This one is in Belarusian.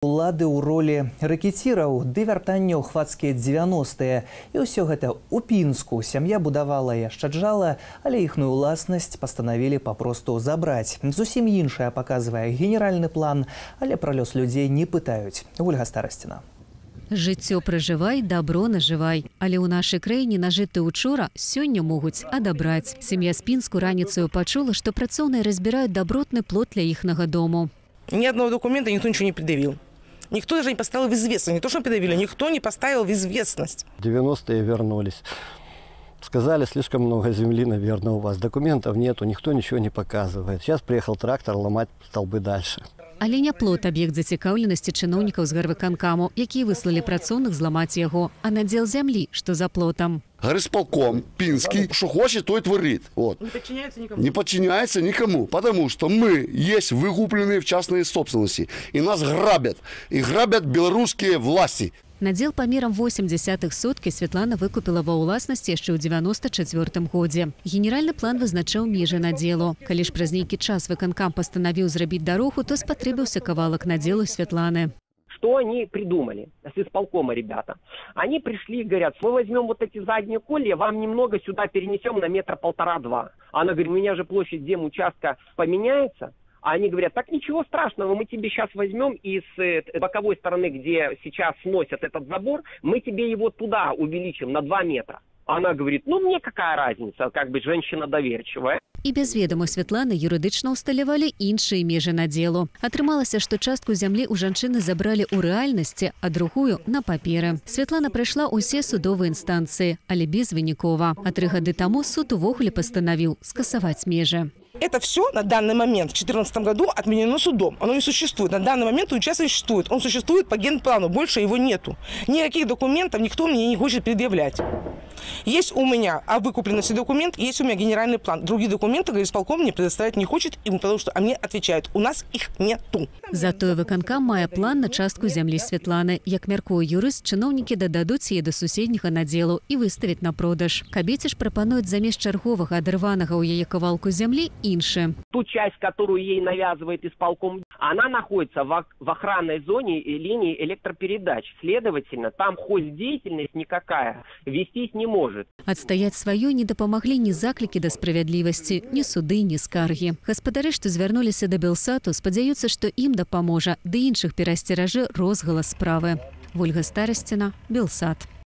Улады ў ролі рэкетіраў ды вяртання ў хвацкія 90-е. І ўсё гэта ў Пінску. Сям'я будавала і ашчаджала, але іхную ўласнасць пастанавілі папросту забраць. Зусім іншае паказвае генеральны план, але пра лёс людзей не пытаюць. Ольга Старасціна. Жыццё пражывай, дабро нажывай. Але ў нашай краіне нажыты учора сёння могуць адабраць. Сям'я з Пінску раніцаю пачула, што працоўныя разбіраюць дабротны плот для іхнага дому. Ни одного документа никто ничего не предъявил. Никто даже не поставил в известность. Не то, что предъявили, никто не поставил в известность. 90-е вернулись. Сказали, слишком много земли, наверное, у вас. Документов нету, никто ничего не показывает. Сейчас приехал трактор ломать столбы дальше. Але не плот аб'ект зацікаўленасці чыноўнікаў з гарвыканкаму, якія выслалі працоўных зламаць яго, а надзел зямлі, што за плотам. Горисполком Пинский, что хочет, то и творит. Вот. Не подчиняется никому. Не подчиняется никому, потому что мы есть выкупленные в частной собственности. И нас грабят. И грабят белорусские власти. Надзел памерам 0,8 соткі Святлана выкупіла ва ўласнасці яшчэ ў 94-м годзе. Генеральны план вызначаў межы надзелу. Калі ж праз нейкі час выканкам пастанавіў зрабіць дарогу, то спатрэбіўся кавалак надзелу Святланы. Что они придумали с исполкома, ребята? Они пришли и говорят, мы возьмем вот эти задние колья, вам немного сюда перенесем на 1,5–2 метра. Она говорит, у меня же площадь земучастка поменяется. А они говорят, так ничего страшного, мы тебе сейчас возьмем и с боковой стороны, где сейчас сносят этот забор, мы тебе его туда увеличим на 2 метра. Она говорит, ну мне какая разница, как бы женщина доверчивая. І без ведаму Святланы юрыдычна ўсталявалі іншыя межы надзелу. Атрымалася, што частку зямлі ў жанчыны забралі ў рэальнасці, а другую на паперы. Святлана прайшла ўсе судовыя інстанцыі, але безвынікова. А 3 гады таму суд увогуле пастанавіў скасаваць межы. Это все на данный момент, в 2014 году, отменено судом. Оно не существует. На данный момент участок существует. Он существует по генплану, больше его нету. Никаких документов никто мне не хочет предъявлять. Есть у меня о выкупленности документ, есть у меня генеральный план. Другие документы горисполком мне предоставить не хочет, потому что мне отвечают, у нас их нету. Затое выканкам мае план на частку зямлі Святланы. Як мяркуе юрыст, чыноўнікі дададуць яе да суседняга надзелу і выставяць на продаж. Кабеце ж прапануюць замест чарговага адарванага ў яе кавалку зямлі іншы. Ту часть, которую ей навязывает исполком, она находится в охранной зоне линии электропередач. Следовательно, там хоздеятельность никакая вестись не может. Адстаяць сваё не дапамаглі ні заклікі да справядлівасці, ні суды, ні скаргі. Гаспадары, што звярнуліся да Белсату, спадзяюцца, што ім дапаможа, ды іншых перасцеражы розгалас справы. Ольга Старасціна, Белсат.